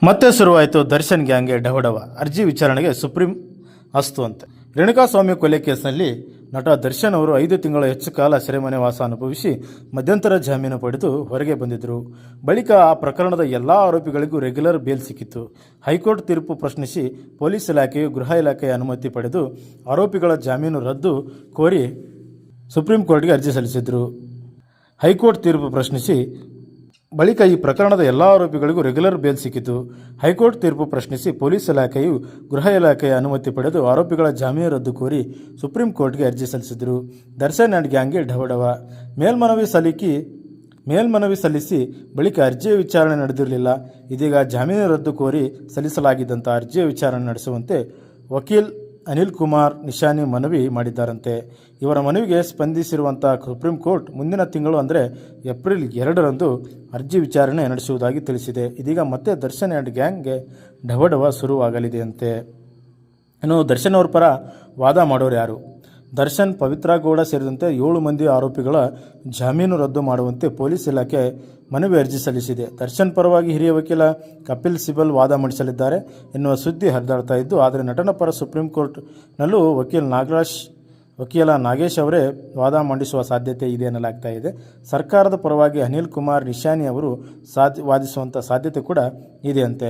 ಮತ್ತೆ ಶುರುವಾಯಿತು ದರ್ಶನ್ ಗ್ಯಾಂಗ್ಗೆ ಡವಡವ. ಅರ್ಜಿ ವಿಚಾರಣೆಗೆ ಸುಪ್ರೀಂ ಅಸ್ತು ಅಂತೆ. ರೇಣುಕಾಸ್ವಾಮಿ ಕೊಲೆ ಕೇಸ್ನಲ್ಲಿ ನಟ ದರ್ಶನ್ ಅವರು 5 ತಿಂಗಳ ಹೆಚ್ಚು ಕಾಲ ಸೆರೆಮನೆ ವಾಸ ಅನುಭವಿಸಿ ಮಧ್ಯಂತರ ಜಾಮೀನು ಪಡೆದು ಹೊರಗೆ ಬಂದಿದ್ದರು. ಬಳಿಕ ಆ ಪ್ರಕರಣದ ಎಲ್ಲ ಆರೋಪಿಗಳಿಗೂ ರೆಗ್ಯುಲರ್ ಬೇಲ್ ಸಿಕ್ಕಿತ್ತು. ಹೈಕೋರ್ಟ್ ತೀರ್ಪು ಪ್ರಶ್ನಿಸಿ ಪೊಲೀಸ್ ಇಲಾಖೆಯು ಗೃಹ ಇಲಾಖೆಯ ಅನುಮತಿ ಪಡೆದು ಆರೋಪಿಗಳ ಜಾಮೀನು ರದ್ದು ಕೋರಿ ಸುಪ್ರೀಂ ಕೋರ್ಟ್ಗೆ ಅರ್ಜಿ ಸಲ್ಲಿಸಿದರು. ಹೈಕೋರ್ಟ್ ತೀರ್ಪು ಪ್ರಶ್ನಿಸಿ ಬಳಿಕ ಈ ಪ್ರಕರಣದ ಎಲ್ಲ ಆರೋಪಿಗಳಿಗೂ ರೆಗ್ಯುಲರ್ ಬೇಲ್ ಸಿಕ್ಕಿತು. ಹೈಕೋರ್ಟ್ ತೀರ್ಪು ಪ್ರಶ್ನಿಸಿ ಪೊಲೀಸ್ ಇಲಾಖೆಯು ಗೃಹ ಇಲಾಖೆಯ ಅನುಮತಿ ಪಡೆದು ಆರೋಪಿಗಳ ಜಾಮೀನು ರದ್ದು ಕೋರಿ ಸುಪ್ರೀಂ ಕೋರ್ಟ್ಗೆ ಅರ್ಜಿ ಸಲ್ಲಿಸಿದರು. ದರ್ಶನ್ ಆ್ಯಂಡ್ ಗ್ಯಾಂಗ್ಗೆ ಢವಢವ. ಮೇಲ್ಮನವಿ ಸಲ್ಲಿಸಿ ಬಳಿಕ ಅರ್ಜಿಯ ವಿಚಾರಣೆ ನಡೆದಿರಲಿಲ್ಲ. ಇದೀಗ ಜಾಮೀನು ರದ್ದು ಕೋರಿ ಸಲ್ಲಿಸಲಾಗಿದ್ದಂಥ ಅರ್ಜಿಯ ವಿಚಾರಣೆ ನಡೆಸುವಂತೆ ವಕೀಲ್ ಅನಿಲ್ ಕುಮಾರ್ ನಿಶಾನಿ ಮನವಿ ಮಾಡಿದ್ದಾರಂತೆ. ಇವರ ಮನವಿಗೆ ಸ್ಪಂದಿಸಿರುವಂಥ ಸುಪ್ರೀಂ ಕೋರ್ಟ್ ಮುಂದಿನ ತಿಂಗಳು ಅಂದರೆ ಏಪ್ರಿಲ್ 2ರಂದು ಅರ್ಜಿ ವಿಚಾರಣೆ ನಡೆಸುವುದಾಗಿ ತಿಳಿಸಿದೆ. ಇದೀಗ ಮತ್ತೆ ದರ್ಶನ್ ಆ್ಯಂಡ್ ಗ್ಯಾಂಗ್ಗೆ ಢವಢವ ಶುರುವಾಗಲಿದೆಯಂತೆ. ಇನ್ನು ದರ್ಶನ್ ಅವರ ಪರ ವಾದ ಮಾಡೋರು ಯಾರು? ದರ್ಶನ್, ಪವಿತ್ರ ಗೌಡ ಸೇರಿದಂತೆ 7 ಮಂದಿ ಆರೋಪಿಗಳ ಜಾಮೀನು ರದ್ದು ಮಾಡುವಂತೆ ಪೊಲೀಸ್ ಇಲಾಖೆ ಮನವಿ ಅರ್ಜಿ ಸಲ್ಲಿಸಿದೆ. ದರ್ಶನ್ ಪರವಾಗಿ ಹಿರಿಯ ವಕೀಲ ಕಪಿಲ್ ಸಿಬಲ್ ವಾದ ಮಂಡಿಸಲಿದ್ದಾರೆ ಎನ್ನುವ ಸುದ್ದಿ ಹರಿದಾಡ್ತಾ ಇದ್ದು, ಆದರೆ ನಟನ ಪರ ಸುಪ್ರೀಂ ಕೋರ್ಟ್ನಲ್ಲೂ ವಕೀಲ ನಾಗೇಶ್ ಅವರೇ ವಾದ ಮಂಡಿಸುವ ಸಾಧ್ಯತೆ ಇದೆ ಎನ್ನಲಾಗ್ತಾ ಇದೆ. ಸರ್ಕಾರದ ಪರವಾಗಿ ಅನಿಲ್ ಕುಮಾರ್ ನಿಶಾನಿ ಅವರು ವಾದಿಸುವಂಥ ಸಾಧ್ಯತೆ ಕೂಡ ಇದೆಯಂತೆ.